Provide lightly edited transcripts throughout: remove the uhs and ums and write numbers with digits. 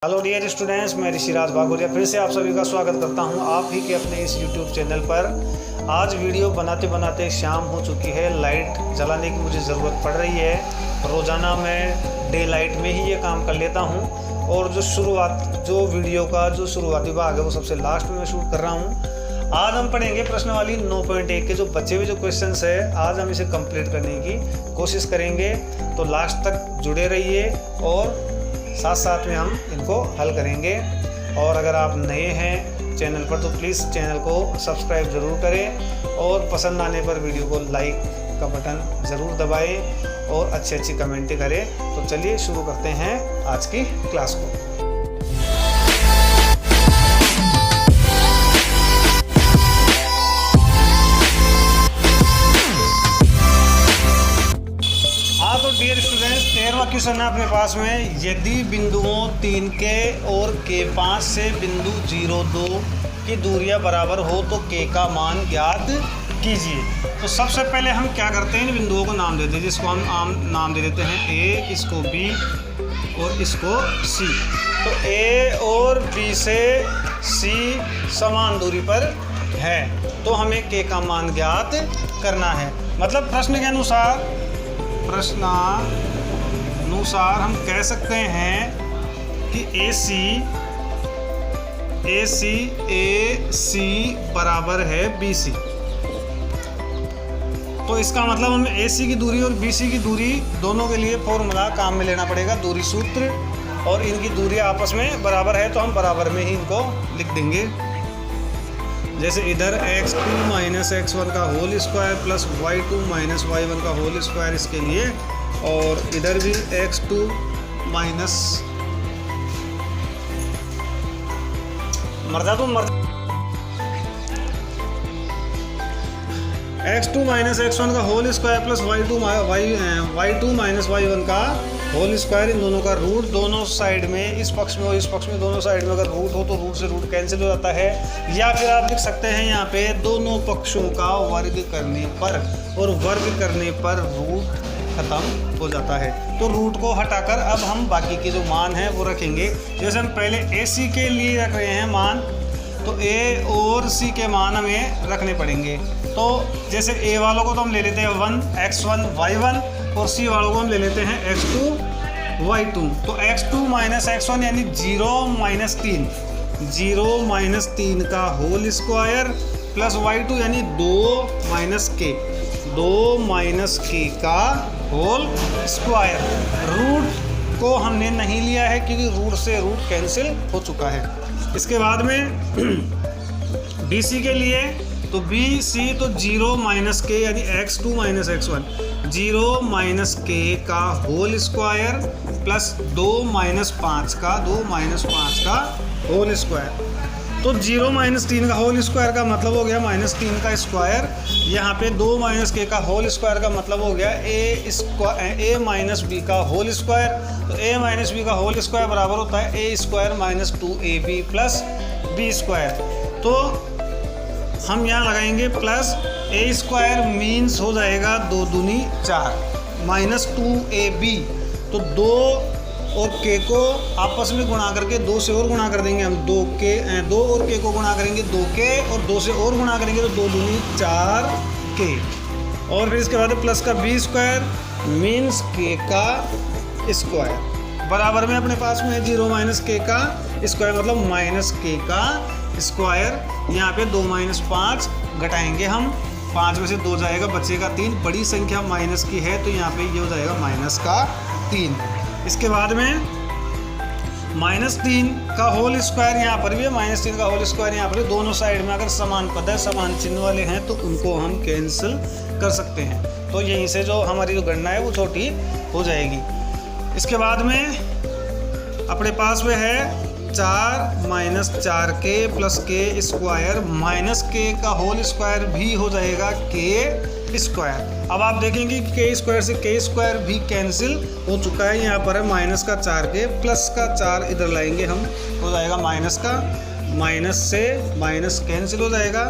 Hello dear students, मैं ऋषिराज भागोरिया फिर से आप सभी का स्वागत करता हूं आप ही के अपने इस यूट्यूब चैनल पर। आज वीडियो बनाते बनाते शाम हो चुकी है, लाइट जलाने की मुझे ज़रूरत पड़ रही है। रोज़ाना मैं डे लाइट में ही ये काम कर लेता हूं और जो वीडियो का जो शुरुआती भाग है वो सबसे लास्ट में मैं शूट कर रहा हूँ। आज हम पढ़ेंगे प्रश्नावली 9.1 के जो बचे हुए जो क्वेश्चंस है, आज हम इसे कंप्लीट करने की कोशिश करेंगे। तो लास्ट तक जुड़े रहिए और साथ साथ में हम इनको हल करेंगे। और अगर आप नए हैं चैनल पर तो प्लीज़ चैनल को सब्सक्राइब ज़रूर करें और पसंद आने पर वीडियो को लाइक का बटन ज़रूर दबाएं और अच्छी कमेंटें करें। तो चलिए शुरू करते हैं आज की क्लास को। तो डियर स्टूडेंट्स, 13वां क्वेश्चन है अपने पास में। यदि बिंदुओं 3 के और के 5 से बिंदु 0,2 की दूरियां बराबर हो तो के का मान ज्ञात कीजिए। तो सबसे पहले हम क्या करते हैं, इन बिंदुओं को नाम देते हैं, जिसको हम आम नाम दे देते हैं ए, इसको बी और इसको सी। तो ए और बी से सी समान दूरी पर है तो हमें के का मान ज्ञात करना है। मतलब प्रश्न के अनुसार हम कह सकते हैं कि ए सी बराबर है बी सी। तो इसका मतलब हमें ए सी की दूरी और बी सी की दूरी दोनों के लिए फॉर्मूला काम में लेना पड़ेगा, दूरी सूत्र। और इनकी दूरी आपस में बराबर है तो हम बराबर में ही इनको लिख देंगे। जैसे इधर x2 माइनस x1 का whole square plus y2 minus y1 का होल स्क्वायर इसके लिए, और इधर भी x2 minus x2 minus x1 का whole square plus y2 minus y1 का होल स्क्वायर, इन दोनों का रूट दोनों साइड में, इस पक्ष में और इस पक्ष में, दोनों साइड में अगर रूट हो तो रूट से रूट कैंसिल हो जाता है। या फिर आप लिख सकते हैं यहाँ पे दोनों पक्षों का वर्ग करने पर, और वर्ग करने पर रूट खत्म हो जाता है। तो रूट को हटाकर अब हम बाकी के जो मान हैं वो रखेंगे। जैसे हम पहले ए सी के लिए रख रहे हैं मान, तो ए और सी के मान हमें रखने पड़ेंगे। तो जैसे ए वालों को तो हम ले लेते हैं 1 x1 y1 और सी वालों को हम ले लेते हैं x2 y2। तो x2 माइनस x1 यानी 0 माइनस 3 का होल स्क्वायर प्लस y2 यानी 2 माइनस k का होल स्क्वायर। रूट को हमने नहीं लिया है क्योंकि रूट से रूट कैंसिल हो चुका है। इसके बाद में बी सी के लिए, तो बी सी तो 0 माइनस के यानी x2 माइनस x1, 0 माइनस के का होल स्क्वायर प्लस 2 माइनस 5 का होल स्क्वायर। तो 0 माइनस 3 का होल स्क्वायर का मतलब हो गया माइनस 3 का स्क्वायर। यहाँ पे 2 माइनस के का होल स्क्वायर का मतलब हो गया ए माइनस बी का होल स्क्वायर। तो ए माइनस बी का होल स्क्वायर बराबर होता है a square minus 2ab plus b square. तो हम यहाँ लगाएंगे प्लस ए स्क्वायर मीन्स हो जाएगा 2 दूनी 4 माइनस 2ab। तो 2 और के को आपस में गुणा करके 2 से और गुणा कर देंगे हम, 2 और के को गुणा करेंगे 2 के, और 2 से और गुणा करेंगे तो 2 दूनी 4 के। और फिर इसके बाद प्लस का बी स्क्वायर मीन्स के का स्क्वायर बराबर में अपने पास में 0 माइनस के का स्क्वायर मतलब माइनस के का स्क्वायर। यहाँ पे 2 माइनस 5 घटाएंगे हम, 5 में से 2 जाएगा, बचेगा 3। बड़ी संख्या माइनस की है तो यहाँ पे ये हो जाएगा माइनस का 3। इसके बाद में माइनस 3 का होल स्क्वायर, यहाँ पर भी है माइनस 3 का होल स्क्वायर। यहाँ पर दोनों साइड में अगर समान पद है, समान चिन्ह वाले हैं तो उनको हम कैंसिल कर सकते हैं। तो यहीं से जो हमारी जो गणना है वो छोटी हो जाएगी। इसके बाद में अपने पास में है 4 माइनस 4 के प्लस के स्क्वायर, माइनस के का होल स्क्वायर भी हो जाएगा के स्क्वायर। अब आप देखेंगे कि के स्क्वायर से के स्क्वायर भी कैंसिल हो चुका है। यहाँ पर है माइनस का 4 के, प्लस का 4 इधर लाएंगे हम, हो जाएगा माइनस का, माइनस से माइनस कैंसिल हो जाएगा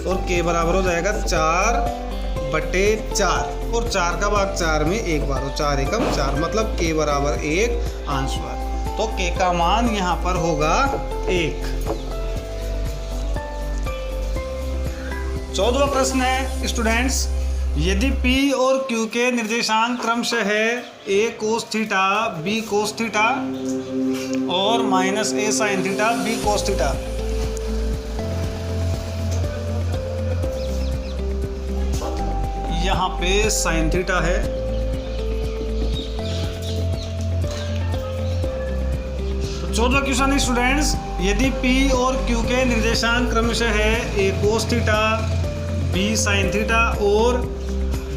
और के बराबर हो जाएगा 4/4 और 4 का भाग 4 में एक बार हो, 4 एकम 4 मतलब के बराबर 1 आंसर। तो तो k का मान यहाँ पर होगा 1। 14वां प्रश्न है स्टूडेंट्स, यदि P और Q के निर्देशांक क्रमशः है a cos theta, b cos theta और minus a sin theta, b cos theta, यहाँ पे साइन थीटा है, तो 14वां क्वेश्चन है स्टूडेंट्स, यदि P और Q के निर्देशांक क्रमशः है a cos theta, b sin theta और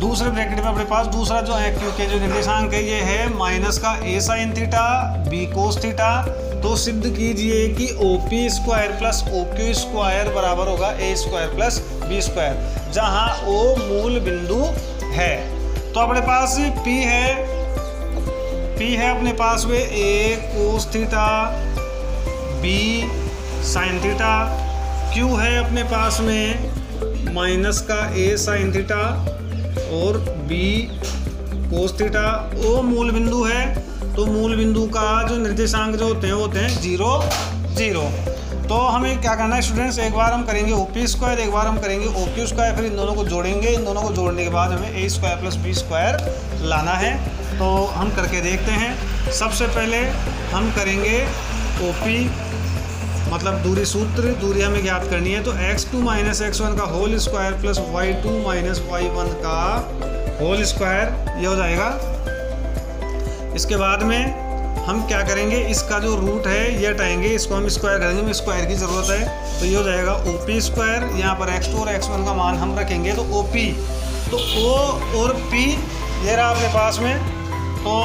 दूसरे ब्रैकेट में अपने पास दूसरा जो है Q के जो निर्देशांक है ये है माइनस का a sin theta, b cos theta, तो सिद्ध कीजिए कि OP square plus OQ square बराबर होगा a square plus b square, जहाँ O मूल बिंदु है। तो अपने पास P है अपने पास में a cos theta, b sin theta, Q है अपने पास में माइनस का a sin थीटा और b cos थीटा। O मूल बिंदु है, तो मूल बिंदु का जो निर्देशांक जो होते हैं वो होते हैं 0 0। तो हमें क्या करना है स्टूडेंट्स, एक बार हम करेंगे OP स्क्वायर, एक बार हम करेंगे OQ स्क्वायर, फिर इन दोनों को जोड़ेंगे। इन दोनों को जोड़ने के बाद हमें a square plus b square लाना है। तो हम करके देखते हैं। सबसे पहले हम करेंगे OP मतलब दूरी सूत्र, दूरी हमें ज्ञात करनी है। तो x2 माइनस x1 का whole square plus y2 minus y1 का होल स्क्वायर, ये हो जाएगा। इसके बाद में हम क्या करेंगे, इसका जो रूट है ये हटाएंगे, इसको हम स्क्वायर करेंगे, हमें स्क्वायर की ज़रूरत है। तो ये हो जाएगा OP स्क्वायर, यहाँ पर x2 और x1 का मान हम रखेंगे। तो OP, तो O और P ये रहा आपके पास में। तो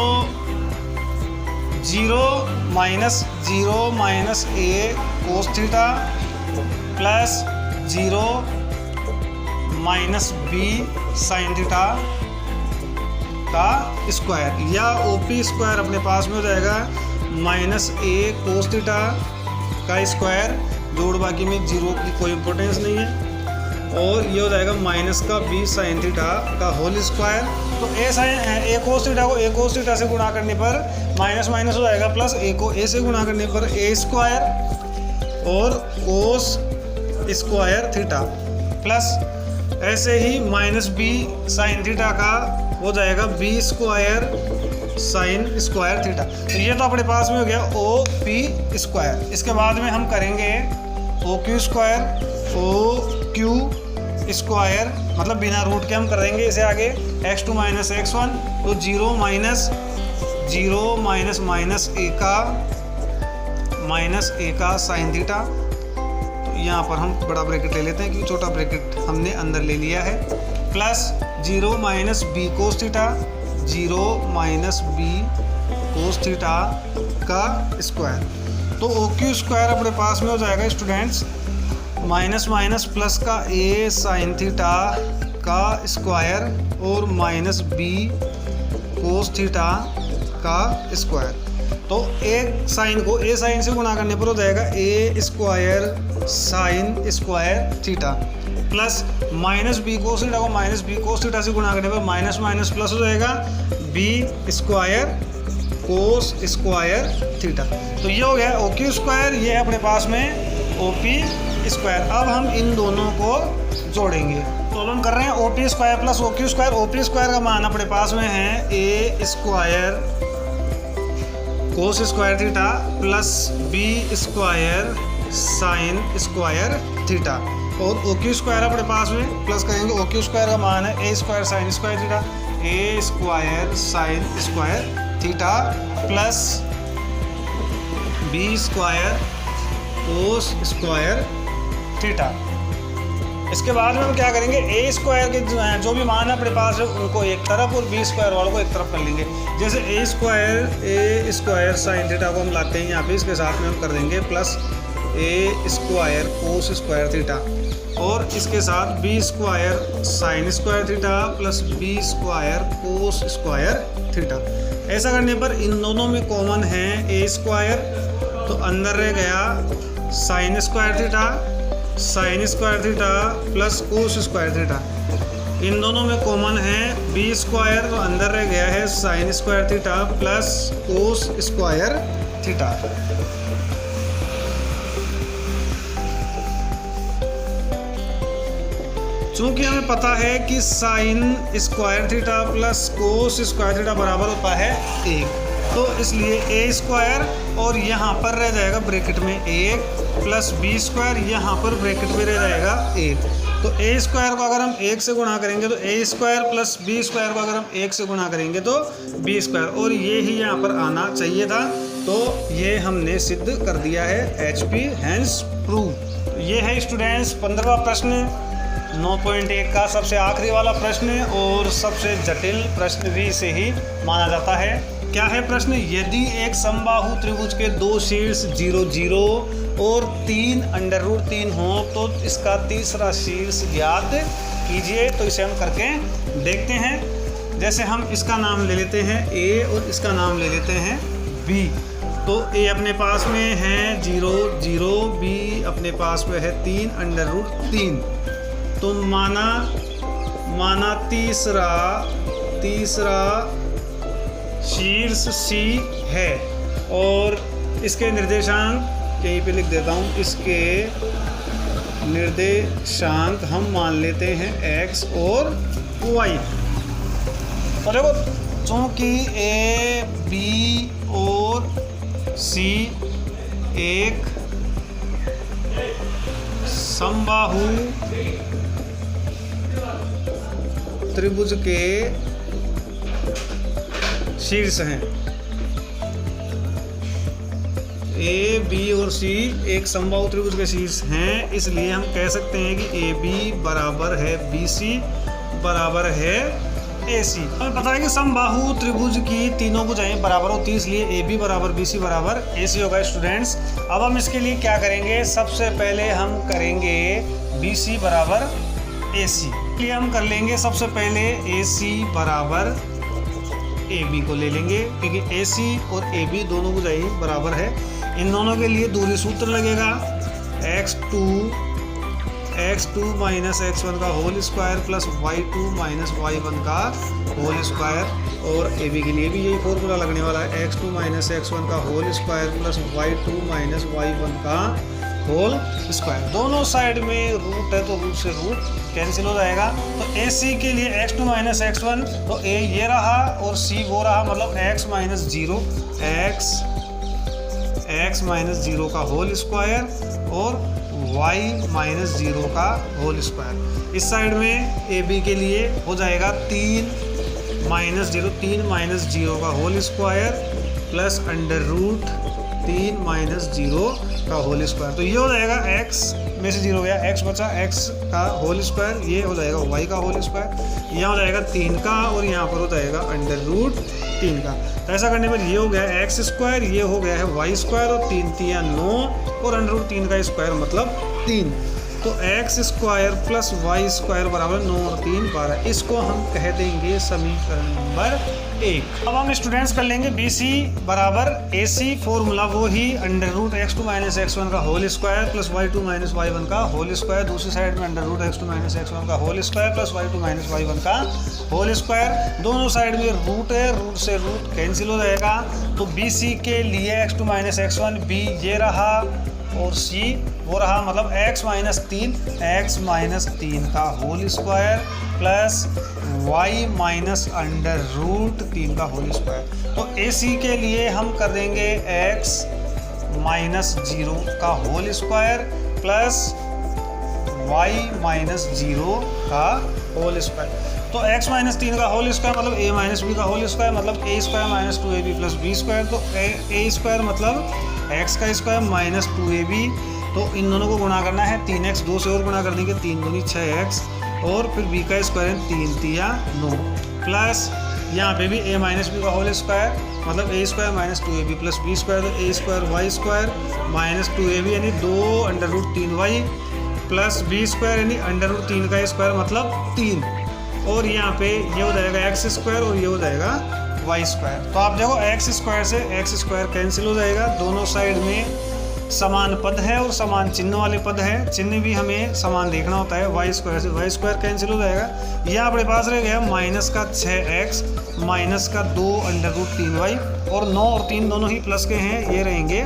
0 minus a cos theta plus 0 minus b sin theta का स्क्वायर, या OP स्क्वायर अपने पास में हो जाएगा माइनस a cos थीटा का स्क्वायर, जोड़ बाकी में 0 की कोई इंपॉर्टेंस नहीं है, और ये हो जाएगा माइनस का b sin थीटा का होल स्क्वायर। तो a cos थीटा को a cos थीटा से गुणा करने पर माइनस माइनस हो जाएगा, प्लस a को a से गुणा करने पर a स्क्वायर और cos स्क्वायर थीटा, प्लस ऐसे ही माइनस b sin थीटा का हो जाएगा b square sine square theta. तो ये तो अपने पास में हो गया OP स्क्वायर। इसके बाद में हम करेंगे OQ स्क्वायर, OQ स्क्वायर मतलब बिना रूट के हम करेंगे इसे आगे। x2 माइनस x1, तो 0 माइनस a का साइन थीटा। तो यहाँ पर हम बड़ा ब्रैकेट ले लेते हैं क्योंकि छोटा ब्रैकेट हमने अंदर ले लिया है, plus 0 minus b cos theta, 0 minus b cos theta का स्क्वायर। तो OQ स्क्वायर अपने पास में हो जाएगा स्टूडेंट्स माइनस माइनस प्लस का a sin थीटा का स्क्वायर और माइनस b cos थीटा का स्क्वायर। तो एक साइन को a साइन से गुणा करने पर हो जाएगा a square sine square theta, plus minus b cos theta को माइनस b cos थीटा से गुणा करने पर माइनस माइनस प्लस हो जाएगा b square cos square theta. तो ये हो गया OQ स्क्वायर, ये है अपने पास में OP स्क्वायर। अब हम इन दोनों को जोड़ेंगे, तो हम कर रहे हैं OP square plus OQ square. OP square का मान अपने पास में है a square cos square theta plus b square sine square theta, और OQ स्क्वायर अपने पास में प्लस करेंगे। OQ स्क्वायर का मान है a square sine square theta, a square sine square theta plus b square cos square theta. इसके बाद में हम क्या करेंगे, a स्क्वायर के जो भी मान अपने पास है उनको एक तरफ और b स्क्वायर वालों को एक तरफ कर लेंगे। जैसे a स्क्वायर साइन थीटा को हम लाते हैं यहाँ पे, इसके साथ में हम कर देंगे plus a square cos square theta, और इसके साथ b square sine square theta plus b square कोस स्क्वायर थीटा। ऐसा करने पर इन दोनों में कॉमन है a स्क्वायर, तो अंदर रह गया sine square theta plus cos square theta. इन दोनों में कॉमन है b स्क्वायर, तो अंदर रह गया है sign square theta plus cos square theta. चूंकि हमें पता है कि sign square theta plus cos square theta बराबर होता है 1, तो इसलिए ए स्क्वायर और यहाँ पर रह जाएगा ब्रैकेट में 1 प्लस बी स्क्वायर, यहाँ पर ब्रैकेट में रह जाएगा 1। तो ए स्क्वायर को अगर हम 1 से गुणा करेंगे तो ए स्क्वायर प्लस बी स्क्वायर को अगर हम 1 से गुणा करेंगे तो बी स्क्वायर, और ये ही यहाँ पर आना चाहिए था। तो ये हमने सिद्ध कर दिया है, HP हैंस प्रूव। ये है स्टूडेंट्स 15वां प्रश्न 9.1 का सबसे आखिरी वाला प्रश्न और सबसे जटिल प्रश्न भी इसे ही माना जाता है। क्या है प्रश्न? यदि एक समबाहु त्रिभुज के 2 शीर्ष 0 0 और 3 √3 हो तो इसका तीसरा शीर्ष ज्ञात कीजिए। तो इसे हम करके देखते हैं। जैसे हम इसका नाम ले लेते हैं A और इसका नाम ले लेते हैं B। तो A अपने पास में है 0 0, B अपने पास में है 3 √3। तो माना तीसरा शीर्ष C है और इसके निर्देशांक यहीं पे लिख देता हूँ। इसके निर्देशांक हम मान लेते हैं x और y। और देखो चूँकि A, B और C एक समबाहु त्रिभुज के शीर्ष हैं, ए बी और सी एक समबाहु त्रिभुज के शीर्ष हैं, इसलिए हम कह सकते हैं कि ए बी बराबर है बी सी बराबर है ए सी। हमें पता है कि समबाहु त्रिभुज की तीनों भुजाएं बराबर होती है, इसलिए ए बी बराबर बी सी बराबर ए सी होगा स्टूडेंट्स। अब हम इसके लिए क्या करेंगे? सबसे पहले हम करेंगे बी सी बराबर ए सी। इसलिए हम कर लेंगे सबसे पहले ए सी बराबर ए बी को ले लेंगे, क्योंकि ए सी और ए बी दोनों भुजाएं बराबर है। इन दोनों के लिए दूरी सूत्र लगेगा x2 माइनस x1 का whole square plus y2 minus y1 का होल स्क्वायर। और ए बी के लिए भी यही फॉर्मूला लगने वाला है, x2 माइनस x1 का whole square plus y2 minus y1 का होल स्क्वायर। दोनों साइड में रूट है तो रूट से रूट कैंसिल हो जाएगा। तो ए सी के लिए x2 माइनस x1, तो ए ये रहा और c वो रहा, मतलब x माइनस 0 x माइनस 0 का होल स्क्वायर और y माइनस 0 का होल स्क्वायर। इस साइड में ए बी के लिए हो जाएगा 3 माइनस 0 का whole square plus under root 3 minus 0 का होल स्क्वायर। तो ये हो जाएगा x में से 0 गया, x बचा, x का होल स्क्वायर, ये हो जाएगा y का होल स्क्वायर, यहाँ हो जाएगा 3 का और यहाँ पर हो जाएगा अंडर रूट 3 का। तो ऐसा करने पर ये हो गया x स्क्वायर, ये हो गया है y स्क्वायर और 3 3 9 और अंडर रूट 3 का स्क्वायर मतलब 3। तो x square plus y square बराबर 9 और 3 12। इसको हम कह देंगे समीकरण नंबर 1। अब हम स्टूडेंट्स कर लेंगे बी सी बराबर ए सी, फॉर्मूला वो ही under root x2 minus x1 का whole square plus y2 minus y1 का होल स्क्वायर। दूसरी साइड में under root x2 minus x1 का whole square plus y2 minus y1 का होल स्क्वायर। दोनों साइड में रूट है, रूट से रूट कैंसिल हो जाएगा। तो बी सी के लिए x2 माइनस x1 b ये रहा और c वो रहा, मतलब x माइनस 3 का whole square plus y minus under root 3 का होल स्क्वायर। तो ए सी के लिए हम कर देंगे x माइनस 0 का whole square plus y minus 0 का होल स्क्वायर। तो x माइनस 3 का होल स्क्वायर मतलब a माइनस b का होल स्क्वायर मतलब a square minus 2ab plus b square. तो a स्क्वायर मतलब x का स्क्वायर माइनस 2ab। तो इन दोनों को गुणा करना है, 3x 2 से और गुणा कर देंगे, 3 दूनी 6x और फिर b का स्क्वायर 3 3 9 प्लस यहाँ पे भी a माइनस b का होल स्क्वायर मतलब a square minus 2ab plus b square. तो a square y square minus 2ab यानी 2 under root 3y plus b square यानी अंडर रूट 3 का स्क्वायर मतलब 3। और यहाँ पे ये हो जाएगा x स्क्वायर और ये हो जाएगा y स्क्वायर। तो आप देखो x स्क्वायर से x स्क्वायर कैंसिल हो जाएगा। दोनों साइड में समान पद है और समान चिन्ह वाले पद है, चिन्ह भी हमें समान देखना होता है। y स्क्वायर से y स्क्वायर कैंसिल हो जाएगा। यह अपने पास रह गया माइनस का 6x माइनस का 2 अंडर रूट 3y और 9 और 3 दोनों ही प्लस के हैं, ये रहेंगे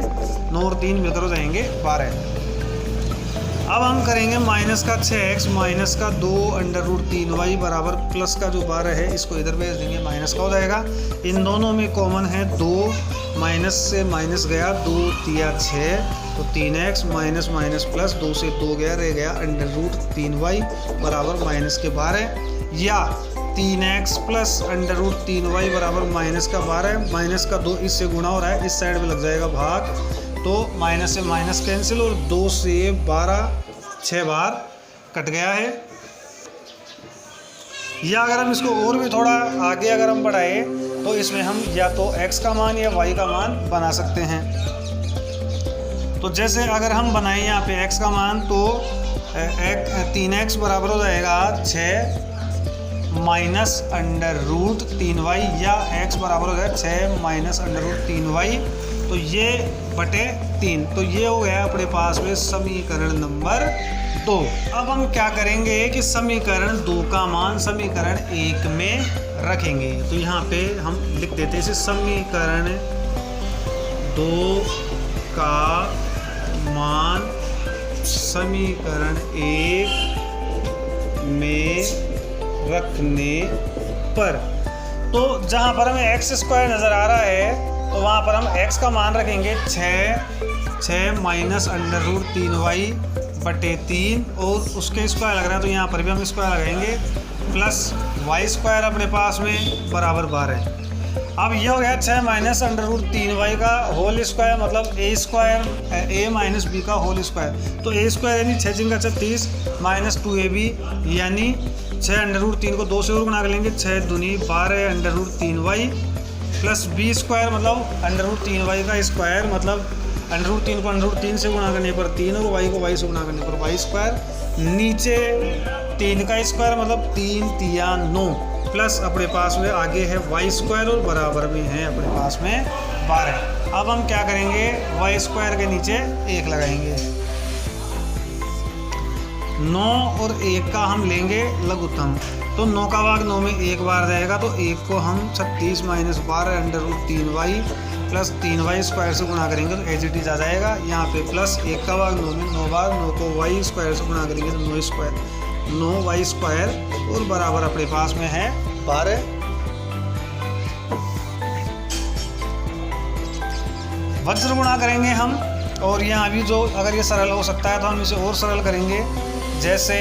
9 और 3 मिलकर हो जाएंगे 12। अब हम करेंगे माइनस का 6x माइनस का 2 अंडर रूट 3y बराबर प्लस का जो 12 है इसको इधर भेज देंगे, माइनस का हो जाएगा। इन दोनों में कॉमन है 2, माइनस से माइनस गया, 2 तिया 6, तो 3x माइनस माइनस प्लस 2 से 2 गया, रह गया अंडर रूट 3y बराबर माइनस के 12, या 3x plus under root 3y बराबर माइनस का 12, माइनस का 2 इससे गुणा हो रहा है, इस साइड में लग जाएगा भाग, तो माइनस से माइनस कैंसिल और 2 से 12 6 बार कट गया है। या अगर हम इसको और भी थोड़ा आगे अगर हम बढ़ाए तो इसमें हम या तो x का मान या y का मान बना सकते हैं। तो जैसे अगर हम बनाएं यहाँ पे x का मान, तो 3x बराबर हो जाएगा 6 माइनस अंडर रूट 3y, या x बराबर हो जाएगा 6 माइनस अंडर रूट 3y, तो ये बटे 3। तो ये हो गया अपने पास में समीकरण नंबर 2। अब हम क्या करेंगे कि समीकरण 2 का मान समीकरण 1 में रखेंगे। तो यहाँ पे हम लिख देते हैं इसे समीकरण 2 का मान समीकरण 1 में रखने पर। तो जहाँ पर हमें x स्क्वायर नज़र आ रहा है तो वहाँ पर हम x का मान रखेंगे 6 माइनस अंडर रूट 3y बटे 3, और उसके स्क्वायर लग रहा है तो यहाँ पर भी हम स्क्वायर लगाएंगे, प्लस y स्क्वायर अपने पास में बराबर 12। अब ये हो गया 6 माइनस अंडर रूट 3y का होल स्क्वायर, मतलब a square a minus b का होल स्क्वायर। तो a स्क्वायर यानी 6 जिनका 36 माइनस 2ab यानी 6 अंडर रूट 3 को 2 से और गुणा कर लेंगे, 6 दूनी 12 under root 3y plus b square मतलब अंडर रूट 3y का स्क्वायर, मतलब अंडर रूट 3 को अंडर रूट 3 से गुणा करने पर 3 और y को y से गुणा करने पर y स्क्वायर, नीचे 3 का स्क्वायर मतलब 3 तिया 9, प्लस अपने पास में आगे है y स्क्वायर और बराबर में है अपने पास में 12। अब हम क्या करेंगे, y स्क्वायर के नीचे 1 लगाएंगे, 9 और 1 का हम लेंगे लघुत्तम, तो 9 का भाग 9 में 1 बार जाएगा, तो 1 को हम 36 minus 12 under root 3y plus 3y square से गुणा करेंगे तो एज इट इज आ जाएगा। यहाँ पे प्लस 1 का भाग 9 में 9 बार, 9 को y स्क्वायर से गुणा करेंगे तो 9y स्क्वायर और बराबर अपने पास में है 12। वज्र गुणा करेंगे हम, और यहाँ भी जो अगर ये सरल हो सकता है तो हम इसे और सरल करेंगे, जैसे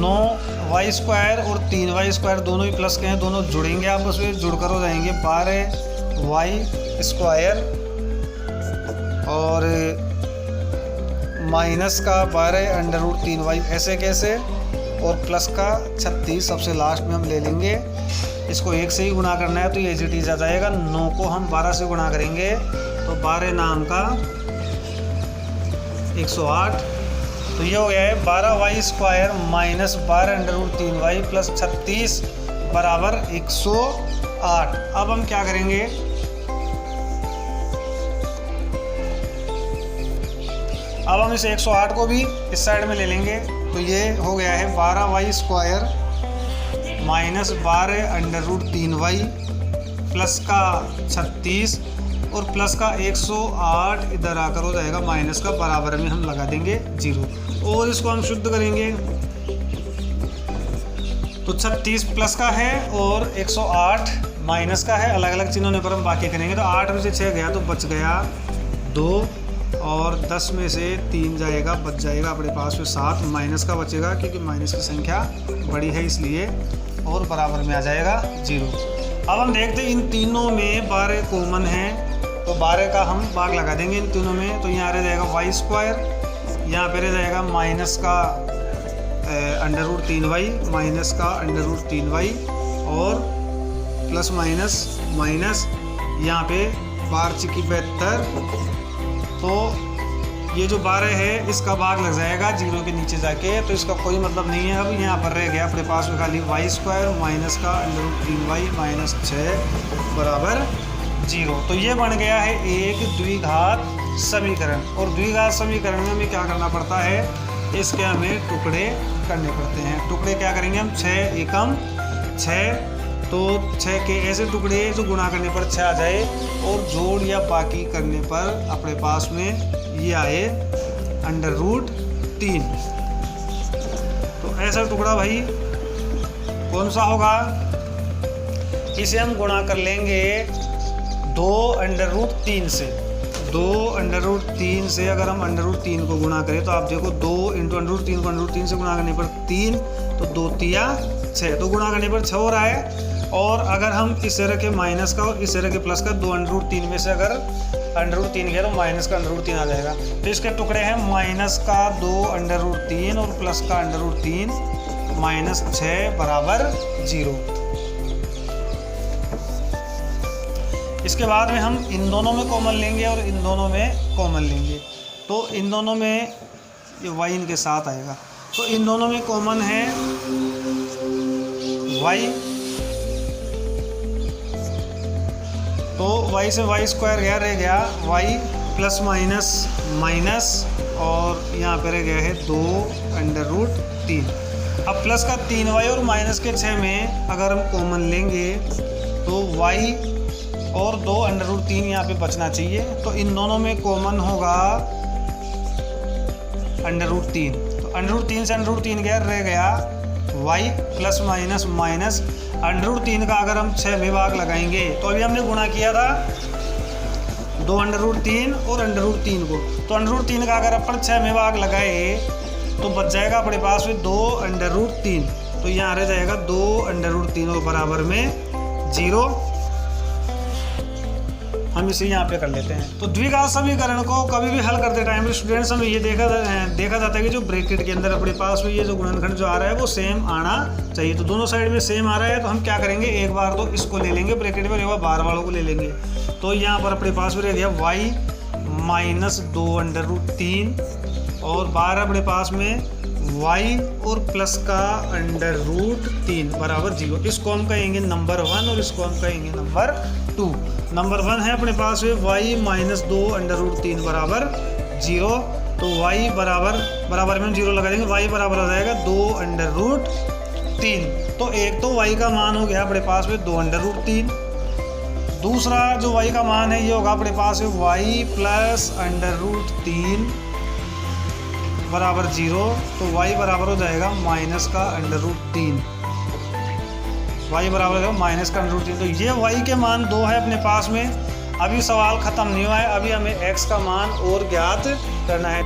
9y स्क्वायर और 3y स्क्वायर दोनों ही प्लस के हैं, दोनों जुड़ेंगे आपस में, जुड़कर हो जाएंगे 12y स्क्वायर और माइनस का 12 अंडर रूट 3y, ऐसे कैसे, और प्लस का 36 सबसे लास्ट में हम ले लेंगे, इसको 1 से ही गुणा करना है तो ये एज आ जाएगा। 9 को हम 12 से गुणा करेंगे तो 12 नाम का 108, तो ये हो गया है 12y square minus 12 under root 3y plus 36 बराबर 108। अब हम क्या करेंगे, अब हम इस 108 को भी इस साइड में ले लेंगे, तो ये हो गया है 12y square minus 12 under root 3y plus का 36 और प्लस का 108 इधर आकर हो जाएगा माइनस का, बराबर में हम लगा देंगे 0, और इसको हम शुद्ध करेंगे तो 36 प्लस का है और 108 माइनस का है, अलग अलग चिन्हों पर हम बाकी करेंगे, तो 8 में से 6 गया तो बच गया 2, और 10 में से 3 जाएगा, बच जाएगा अपने पास में 7, माइनस का बचेगा क्योंकि माइनस की संख्या बड़ी है इसलिए, और बराबर में आ जाएगा 0। अब हम देखते हैं इन तीनों में 12 कॉमन है, तो 12 का हम भाग लगा देंगे इन तीनों में, तो यहाँ रह जाएगा y स्क्वायर, यहाँ पे रह जाएगा माइनस का अंडर रूट 3y माइनस का अंडर रूट 3y और प्लस माइनस माइनस, यहाँ पे 12 की 72, तो ये जो 12 है इसका भाग लग जाएगा 0 के नीचे जाके, तो इसका कोई मतलब नहीं है। अब यहाँ पर रह गया अपने पास में खाली y स्क्वायर माइनस का अंडर रूट 3y माइनस 6 बराबर 0। तो ये बन गया है एक द्विघात समीकरण, और द्विघात समीकरण में हमें क्या करना पड़ता है, इसके हमें टुकड़े करने पड़ते हैं। टुकड़े क्या करेंगे हम, 6 एकम 6 तो 6 के ऐसे टुकड़े जो गुणा करने पर 6 आ जाए और जोड़ या बाकी करने पर अपने पास में ये आए √3। तो ऐसा टुकड़ा भाई कौन सा होगा? इसे हम गुणा कर लेंगे 2√3 से। 2√3 से अगर हम √3 को गुणा करें तो आप देखो 2 × √3 को √3 से गुणा करने पर 3, तो 2 तिया 6, तो गुणा करने पर 6 हो रहा है। और अगर हम इसे रखें माइनस का और इसे रखें प्लस का, 2√3 में से अगर √3 गया तो माइनस का √3 आ जाएगा। तो इसके टुकड़े हैं माइनस का 2√3 और प्लस का √3, -6 बराबर 0। इसके बाद में हम इन दोनों में कॉमन लेंगे और इन दोनों में कॉमन लेंगे, तो इन दोनों में ये y इनके साथ आएगा। तो इन दोनों में कॉमन है y, तो y से y² गया, रह गया y प्लस माइनस माइनस और यहाँ पे रह गया है 2√3। अब प्लस का 3y और माइनस के 6 में अगर हम कॉमन लेंगे तो y और 2√3 यहाँ पे बचना चाहिए। तो इन दोनों में कॉमन होगा √3, तो √3 से √3 गया, रह गया y प्लस माइनस माइनस √3 का अगर हम 6 में भाग लगाएंगे तो अभी हमने गुणा किया था 2√3 और √3 को, तो √3 का अगर अपन 6 में भाग लगाए तो बच जाएगा अपने पास में 2√3, तो यहाँ रह जाएगा 2√3 और बराबर में 0। हम इसे यहाँ पे कर लेते हैं। तो द्विघात समीकरण को कभी भी हल करते टाइम स्टूडेंट्स हमें ये देखा जाता है कि जो ब्रैकेट के अंदर अपने पास में ये जो गुणनखंड जो आ रहा है वो सेम आना चाहिए। तो दोनों साइड में सेम आ रहा है, तो हम क्या करेंगे, एक बार तो इसको ले लेंगे ब्रैकेट में, एक बार बाहर वालों को ले लेंगे। तो यहाँ पर अपने पास में रह गया y -2√3 और बाहर अपने पास में y और प्लस का √3 बराबर 0। इसको हम कहेंगे नंबर 1 और इसको हम कहेंगे नंबर 2। नंबर 1 है अपने पास में y -2√3 बराबर 0, तो y बराबर में 0 लगा देंगे, y बराबर हो जाएगा 2√3। तो एक तो y का मान हो गया अपने पास में 2√3, दूसरा जो y का मान है ये होगा अपने पास में y प्लस √3 बराबर 0, तो y बराबर हो जाएगा माइनस का √3, y बराबर हो जाएगा माइनस का √3। तो ये y के मान 2 है अपने पास में। अभी सवाल ख़त्म नहीं हुआ है, अभी हमें x का मान और ज्ञात करना है।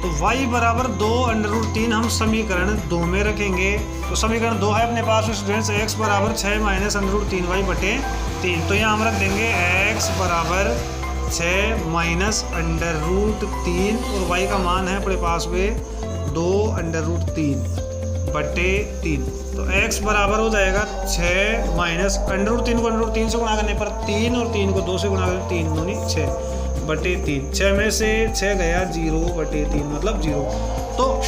तो y बराबर 2√3 हम समीकरण 2 में रखेंगे, तो समीकरण 2 है अपने पास में स्टूडेंट्स x बराबर 6 -√3y बटे 3। तो यहाँ हम रख देंगे x बराबर 6 -√3 और y का मान है अपने पास में 2√3 बटे 3। तो x बराबर हो जाएगा 6 -√3 को √3 से गुणा करने पर 3 और 3 को 2 से गुणा करने 3 दूनी 6 बटे 3। 6 में से 6 गया 0 बटे 3 मतलब 0। तो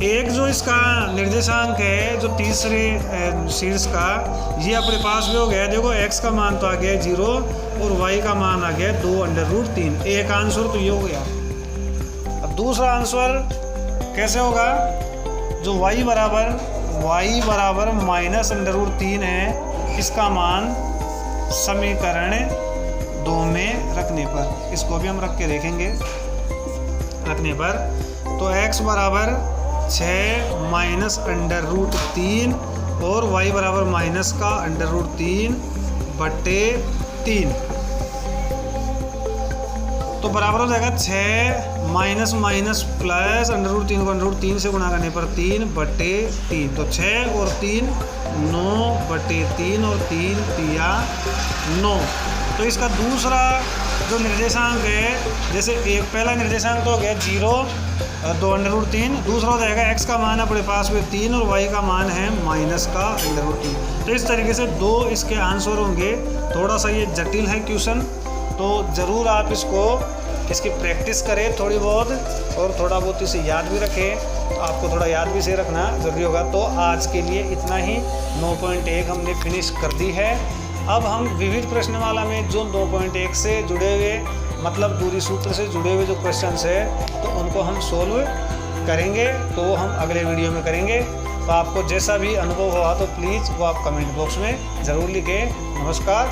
एक जो इसका निर्देशांक है जो तीसरे शीर्ष का, ये अपने पास में हो गया। देखो x का मान तो आ गया 0 और y का मान आ गया 2√3। एक आंसर तो ये हो गया। अब दूसरा आंसर कैसे होगा, जो y बराबर -√3 है, इसका मान समीकरण 2 में रखने पर, इसको भी हम रख के देखेंगे। रखने पर तो x बराबर 6 -√3 और y बराबर माइनस का √3 बटे 3, तो बराबर हो जाएगा 6 माइनस माइनस प्लस √3 को √3 से गुणा करने पर 3 बटे 3। तो 6 और 3 9 बटे 3 और 3 तिया 9। तो इसका दूसरा जो निर्देशांक है, जैसे एक पहला निर्देशांक तो हो गया 0 2√3, दूसरा हो जाएगा x का मान अपने पास में 3 और y का मान है माइनस का √3। तो इस तरीके से 2 इसके आंसर होंगे। थोड़ा सा ये जटिल है क्वेश्चन, तो ज़रूर आप इसकी प्रैक्टिस करें थोड़ी बहुत, और थोड़ा बहुत इसे याद भी रखें। तो आपको थोड़ा याद भी से रखना ज़रूरी होगा। तो आज के लिए इतना ही, 9.1 हमने फिनिश कर दी है। अब हम विविध प्रश्नमाला में जो 2.1 से जुड़े हुए, मतलब दूरी सूत्र से जुड़े हुए जो क्वेश्चंस है, तो उनको हम सोल्व करेंगे। तो हम अगले वीडियो में करेंगे। तो आपको जैसा भी अनुभव हुआ तो प्लीज़ वो आप कमेंट बॉक्स में ज़रूर लिखें। नमस्कार।